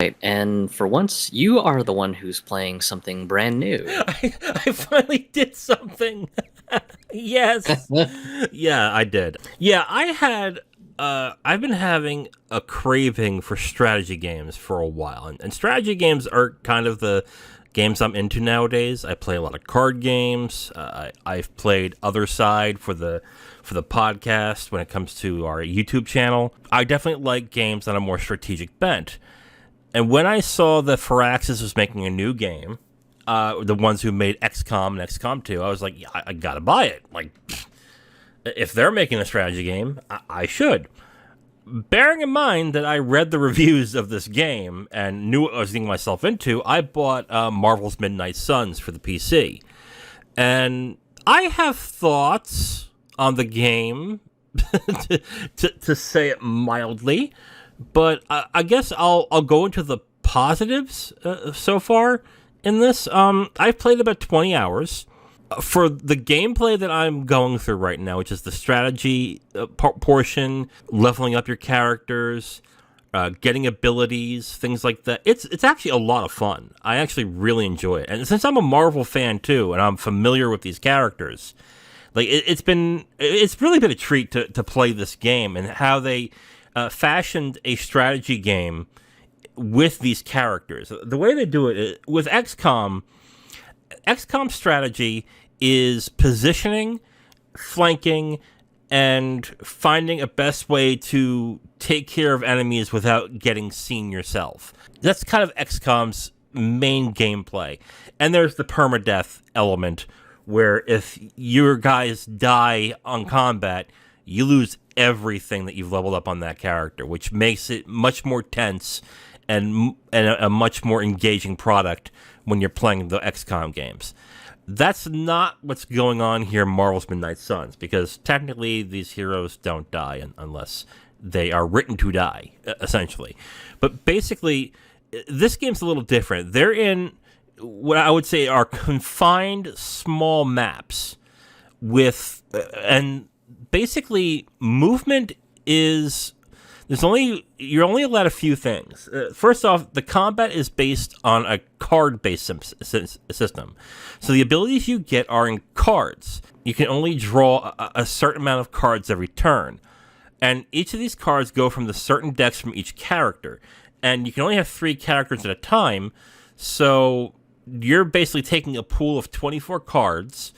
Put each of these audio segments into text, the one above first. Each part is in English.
right. And for once, you are the one who's playing something brand new. I finally did something. Yes. Yeah, I did. Yeah, I've been having a craving for strategy games for a while. And strategy games are kind of the games I'm into nowadays. I play a lot of card games. I've played Other Side for the podcast when it comes to our YouTube channel. I definitely like games on a more strategic bent. And when I saw that Firaxis was making a new game, the ones who made XCOM and XCOM 2, I was like, yeah, I gotta buy it. Like, if they're making a strategy game, I should. Bearing in mind that I read the reviews of this game and knew what I was getting myself into, I bought Marvel's Midnight Suns for the PC. And I have thoughts on the game, to say it mildly, but I guess I'll go into the positives so far in this. I've played about 20 hours. For the gameplay that I'm going through right now, which is the strategy portion, leveling up your characters, getting abilities, things like that, it's actually a lot of fun. I actually really enjoy it. And since I'm a Marvel fan too, and I'm familiar with these characters, like it's really been a treat to play this game and how they fashioned a strategy game with these characters. The way they do it with XCOM strategy is positioning, flanking, and finding a best way to take care of enemies without getting seen yourself. That's kind of XCOM's main gameplay. And there's the permadeath element, where if your guys die on combat, you lose everything that you've leveled up on that character, which makes it much more tense and a much more engaging product when you're playing the XCOM games. That's not what's going on here in Marvel's Midnight Suns, because technically these heroes don't die unless they are written to die, essentially. But basically, this game's a little different. They're in what I would say are confined small maps with, and basically movement is you're only allowed a few things. First off, the combat is based on a card-based system. So the abilities you get are in cards. You can only draw a certain amount of cards every turn. And each of these cards go from the certain decks from each character. And you can only have 3 characters at a time. So you're basically taking a pool of 24 cards,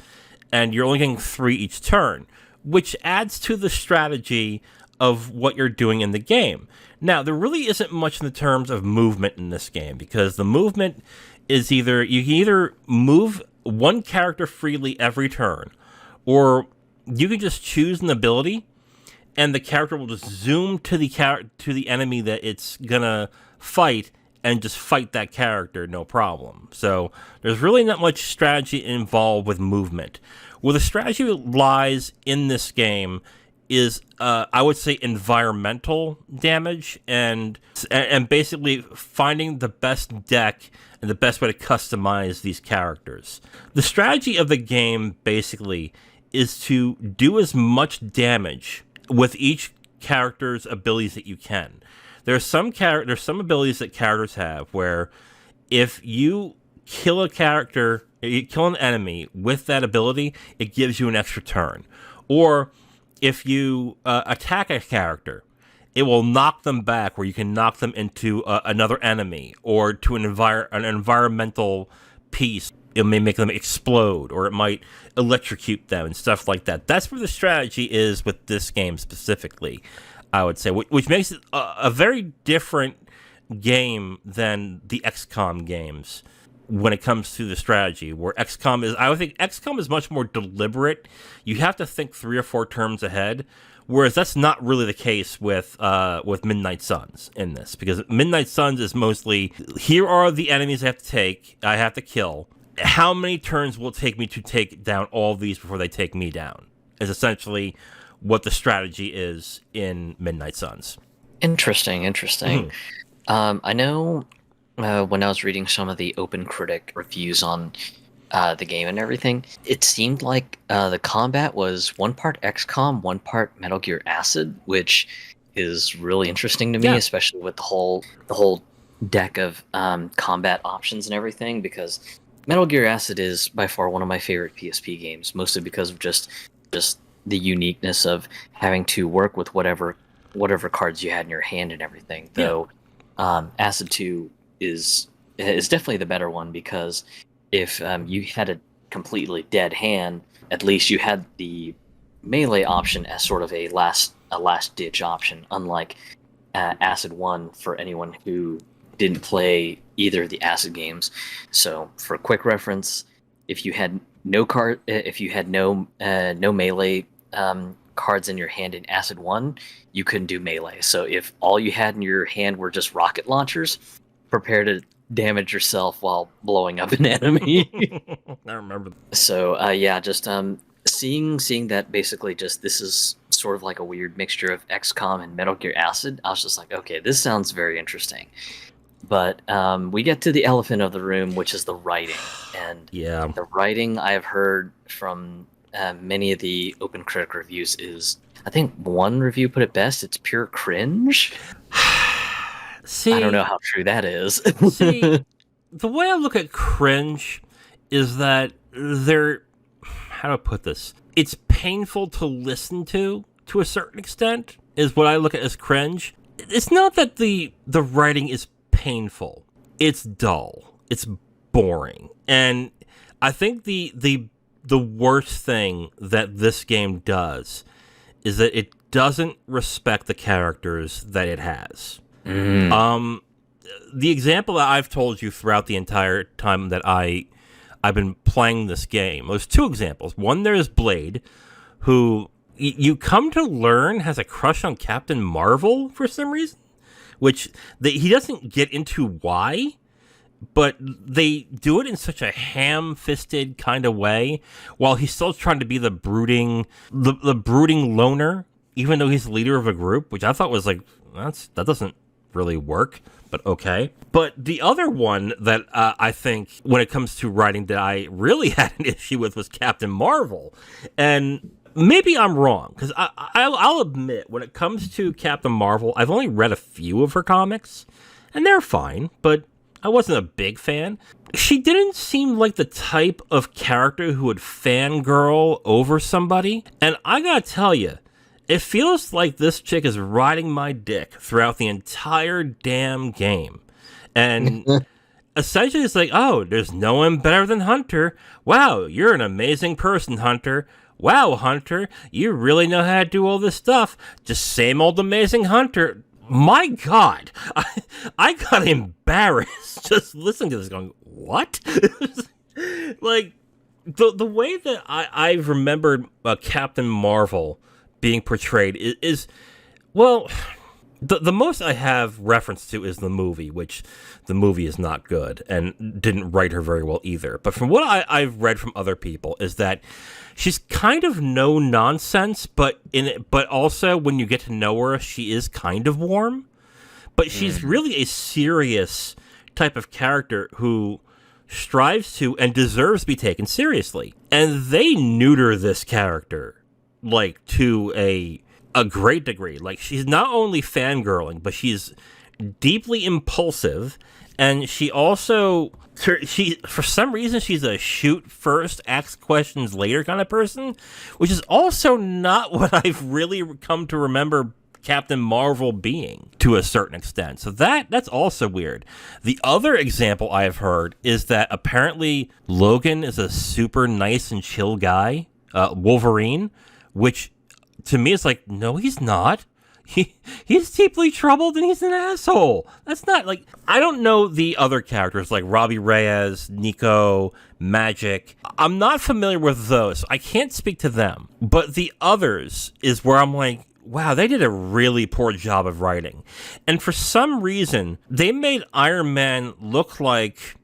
and you're only getting 3 each turn, which adds to the strategy of what you're doing in the game. Now, there really isn't much in the terms of movement in this game, because the movement is you can either move one character freely every turn, or you can just choose an ability, and the character will just zoom to the enemy that it's gonna fight, and just fight that character, no problem. So there's really not much strategy involved with movement. Where the strategy lies in this game is, I would say, environmental damage and basically finding the best deck and the best way to customize these characters. The strategy of the game basically is to do as much damage with each character's abilities that you can. There's some abilities that characters have where if you kill you kill an enemy with that ability, it gives you an extra turn. Or if you attack a character, it will knock them back, where you can knock them into another enemy or to an environmental piece. It may make them explode, or it might electrocute them and stuff like that. That's where the strategy is with this game specifically, I would say, which makes it a very different game than the XCOM games when it comes to the strategy, where I would think XCOM is much more deliberate. You have to think 3 or 4 turns ahead, whereas that's not really the case with Midnight Suns in this, because Midnight Suns is mostly, here are the enemies I have to kill. How many turns will it take me to take down all these before they take me down, is essentially what the strategy is in Midnight Suns. Interesting. I know when I was reading some of the Open Critic reviews on the game and everything, it seemed like the combat was 1 part XCOM, 1 part Metal Gear Acid, which is really interesting to me, Yeah. especially with the whole deck of combat options and everything, because Metal Gear Acid is by far one of my favorite PSP games, mostly because of just the uniqueness of having to work with whatever cards you had in your hand and everything. Yeah. Though Acid 2 is definitely the better one, because if you had a completely dead hand, at least you had the melee option as sort of a last ditch option, unlike Acid 1 for anyone who didn't play either of the Acid games. So for quick reference, if you had no melee cards in your hand in Acid 1, you couldn't do melee. So if all you had in your hand were just rocket launchers, prepare to damage yourself while blowing up an enemy. I remember. So yeah, just seeing that basically just this is sort of like a weird mixture of XCOM and Metal Gear Acid, I was just like, okay, this sounds very interesting. But we get to the elephant of the room, which is the writing. And Yeah. the writing I've heard from many of the open critic reviews is, I think one review put it best, it's pure cringe. See, I don't know how true that is. See, the way I look at cringe is that how do I put this? It's painful to listen to a certain extent, is what I look at as cringe. It's not that the writing is painful. It's dull. It's boring. And I think the worst thing that this game does is that it doesn't respect the characters that it has. The example that I've told you throughout the entire time that I've been playing this game, there's two examples. One, there's Blade, who you come to learn has a crush on Captain Marvel for some reason, which he doesn't get into why, but they do it in such a ham-fisted kind of way, while he's still trying to be the brooding loner, even though he's the leader of a group, which I thought was like, that doesn't really work, but okay. But the other one that I think, when it comes to writing, that I really had an issue with was Captain Marvel. And maybe I'm wrong, because I'll admit, when it comes to Captain Marvel, I've only read a few of her comics, and they're fine, but I wasn't a big fan. She didn't seem like the type of character who would fangirl over somebody, and I gotta tell you, it feels like this chick is riding my dick throughout the entire damn game. And essentially it's like, oh, there's no one better than Hunter. Wow, you're an amazing person, Hunter. Wow, Hunter, you really know how to do all this stuff. Just same old amazing Hunter. My God, I got embarrassed just listening to this going, what? Like, the way that I've remembered Captain Marvel being portrayed is well, the most I have reference to is the movie, which the movie is not good and didn't write her very well either. But from what I've read from other people is that she's kind of no nonsense, but also when you get to know her, she is kind of warm. But she's really a serious type of character who strives to and deserves to be taken seriously. And they neuter this character like to a great degree. Like, she's not only fangirling, but she's deeply impulsive, and she also for some reason she's a shoot first, ask questions later kind of person, which is also not what I've really come to remember Captain Marvel being to a certain extent. So that's also weird. The other example I've heard is that apparently Logan is a super nice and chill guy, Wolverine, which to me is like, no, he's not. He's deeply troubled and he's an asshole. That's not like, I don't know the other characters like Robbie Reyes, Nico, Magic. I'm not familiar with those. I can't speak to them. But the others is where I'm like, wow, they did a really poor job of writing. And for some reason, they made Iron Man look like,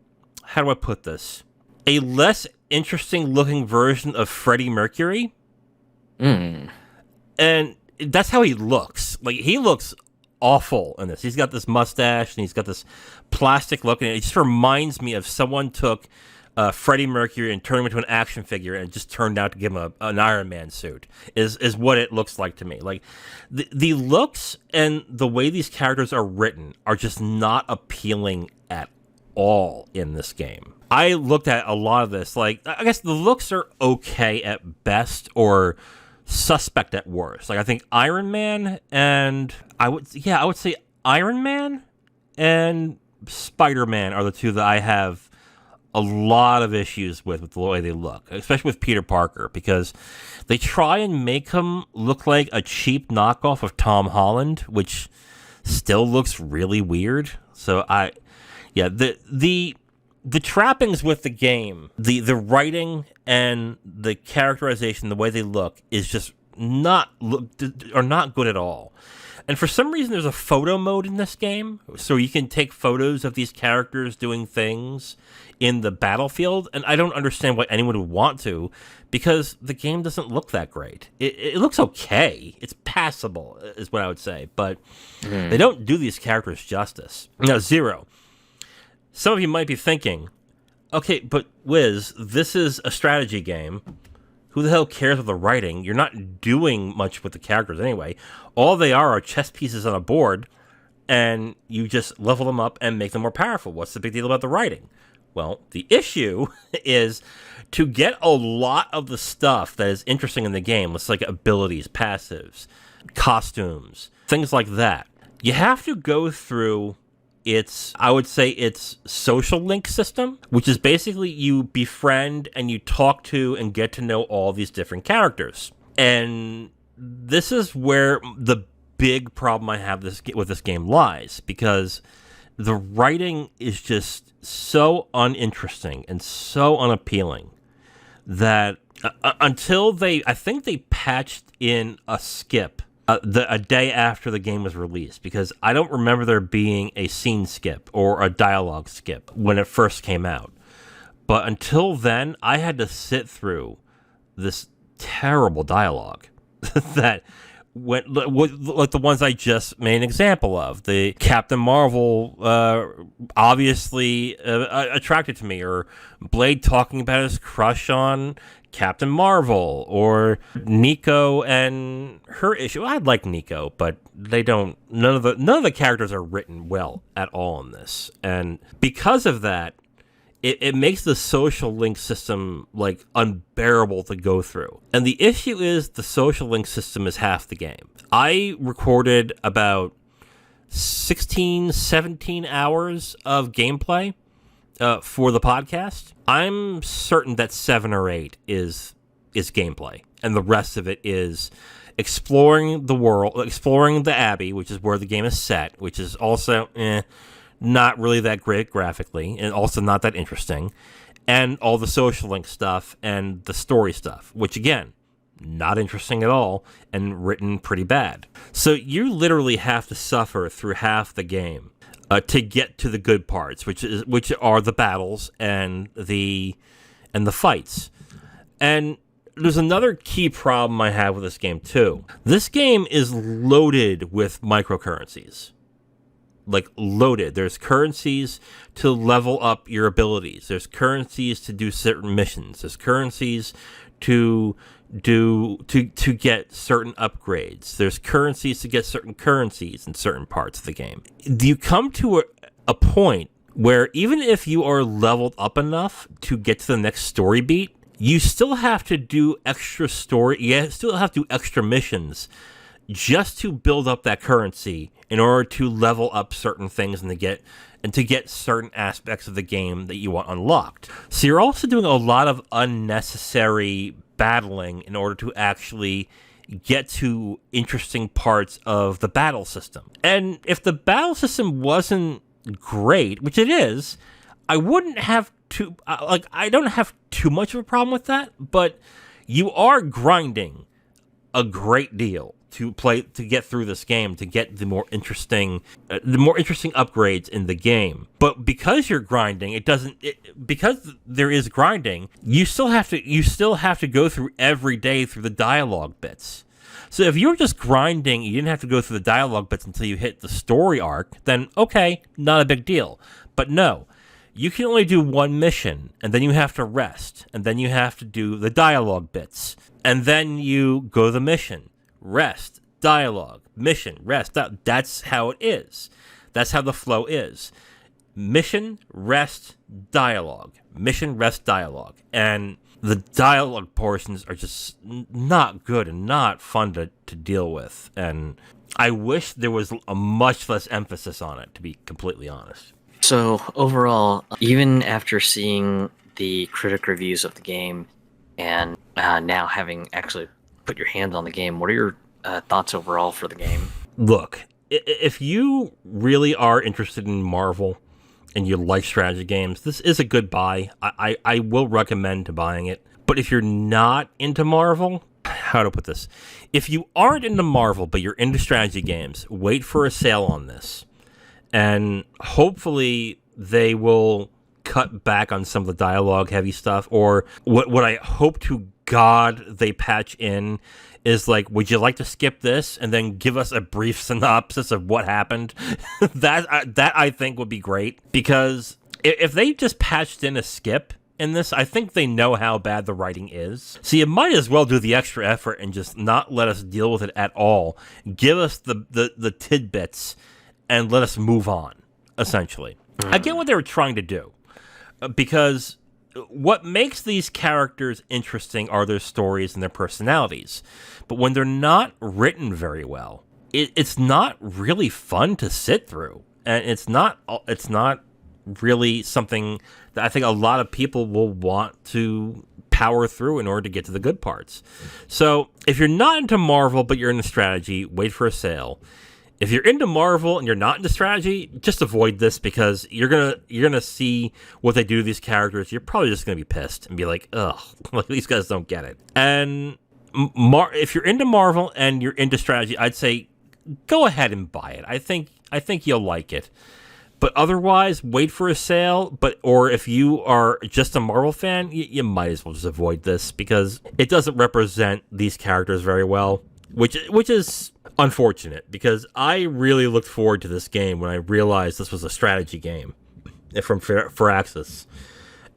how do I put this? A less interesting looking version of Freddie Mercury. And that's how he looks. Like, he looks awful in this. He's got this mustache and he's got this plastic look, and it just reminds me of someone took Freddie Mercury and turn him into an action figure and just turned out to give him an Iron Man suit is what it looks like to me. Like the looks and the way these characters are written are just not appealing at all in this game. I looked at a lot of this. Like, I guess the looks are okay at best or suspect at worst. Like, I think Iron Man and I would say Iron Man and Spider-Man are the two that I have a lot of issues with the way they look, especially with Peter Parker, because they try and make him look like a cheap knockoff of Tom Holland, which still looks really weird. So the trappings with the game, the writing and the characterization, the way they look is just not good at all. And for some reason, there's a photo mode in this game, so you can take photos of these characters doing things in the battlefield, and I don't understand why anyone would want to, because the game doesn't look that great. It looks okay. It's passable, is what I would say, but they don't do these characters justice. Now, Zero, some of you might be thinking, okay, but Wiz, this is a strategy game. Who the hell cares about the writing? You're not doing much with the characters anyway. All they are chess pieces on a board, and you just level them up and make them more powerful. What's the big deal about the writing? Well, the issue is to get a lot of the stuff that is interesting in the game, let's like abilities, passives, costumes, things like that. You have to go through its social link system, which is basically you befriend and you talk to and get to know all these different characters. And this is where the big problem I have with this game lies, because the writing is just so uninteresting and so unappealing that until I think they patched in a skip a day after the game was released, because I don't remember there being a scene skip or a dialogue skip when it first came out. But until then, I had to sit through this terrible dialogue that went like the ones I just made an example of. The Captain Marvel obviously attracted to me, or Blade talking about his crush on Captain Marvel, or Nico and her issue. I like Nico, but none of the characters are written well at all in this. And because of that, it makes the social link system like unbearable to go through. And the issue is the social link system is half the game. I recorded about 16, 17 hours of gameplay for the podcast. I'm certain that 7 or 8 is gameplay, and the rest of it is exploring the world, exploring the Abbey, which is where the game is set, which is also not really that great graphically, and also not that interesting, and all the social link stuff and the story stuff, which again, not interesting at all, and written pretty bad. So you literally have to suffer through half the game to get to the good parts, which are the battles and the fights. And there's another key problem I have with this game too. This game is loaded with microcurrencies. Like, loaded. There's currencies to level up your abilities. There's currencies to do certain missions. There's currencies to get certain upgrades. There's currencies to get certain currencies in certain parts of the game. You come to a point where even if you are leveled up enough to get to the next story beat, you still have to do extra story. You still have to do extra missions just to build up that currency in order to level up certain things and to get certain aspects of the game that you want unlocked. So you're also doing a lot of unnecessary battling in order to actually get to interesting parts of the battle system. And if the battle system wasn't great, which it is, I wouldn't have I don't have too much of a problem with that, but you are grinding a great deal to get through this game, to get the more interesting upgrades in the game. But because you're grinding, because there is grinding, you still have to go through every day through the dialogue bits. So if you were just grinding, you didn't have to go through the dialogue bits until you hit the story arc, then okay, not a big deal. But no, you can only do one mission, and then you have to rest, and then you have to do the dialogue bits, and then you go to the mission, rest, dialogue, mission, rest. That's how it is. That's how the flow is. Mission, rest, dialogue. Mission, rest, dialogue. And the dialogue portions are just not good and not fun to deal with. And I wish there was a much less emphasis on it, to be completely honest. So overall, even after seeing the critic reviews of the game and now having actually put your hands on the game, what are your thoughts overall for the game? Look, if you really are interested in Marvel and you like strategy games, this is a good buy. I will recommend buying it. But if you're not into Marvel, how to put this? If you aren't into Marvel, but you're into strategy games, wait for a sale on this. And hopefully they will cut back on some of the dialogue heavy stuff. Or what I hope to God they patch in is like, would you like to skip this and then give us a brief synopsis of what happened? that I think would be great, because if they just patched in a skip in this, I think they know how bad the writing is. So you might as well do the extra effort and just not let us deal with it at all. Give us the tidbits and let us move on, essentially. I get what they were trying to do, because what makes these characters interesting are their stories and their personalities. But when they're not written very well, it's not really fun to sit through. And it's not really something that I think a lot of people will want to power through in order to get to the good parts. So if you're not into Marvel, but you're into strategy, wait for a sale. If you're into Marvel and you're not into strategy, just avoid this, because you're gonna see what they do to these characters. You're probably just gonna be pissed and be like, ugh, like these guys don't get it. And if you're into Marvel and you're into strategy, I'd say go ahead and buy it. I think you'll like it. But otherwise, wait for a sale. Or if you are just a Marvel fan, you might as well just avoid this, because it doesn't represent these characters very well, which is unfortunate, because I really looked forward to this game when I realized this was a strategy game from Firaxis.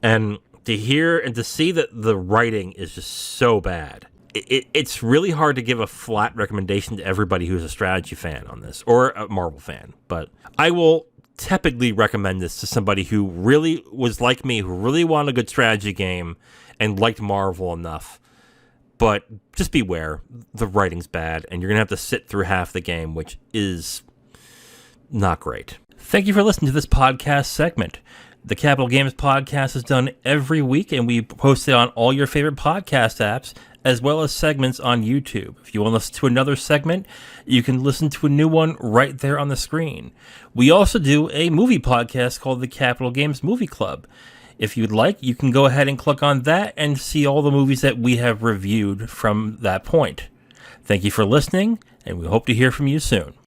And to hear and to see that the writing is just so bad, it's really hard to give a flat recommendation to everybody who's a strategy fan on this, or a Marvel fan. But I will tepidly recommend this to somebody who really was like me, who really wanted a good strategy game and liked Marvel enough. But just beware, the writing's bad, and you're going to have to sit through half the game, which is not great. Thank you for listening to this podcast segment. The Capital Games podcast is done every week, and we post it on all your favorite podcast apps, as well as segments on YouTube. If you want to listen to another segment, you can listen to a new one right there on the screen. We also do a movie podcast called the Capital Games Movie Club. If you'd like, you can go ahead and click on that and see all the movies that we have reviewed from that point. Thank you for listening, and we hope to hear from you soon.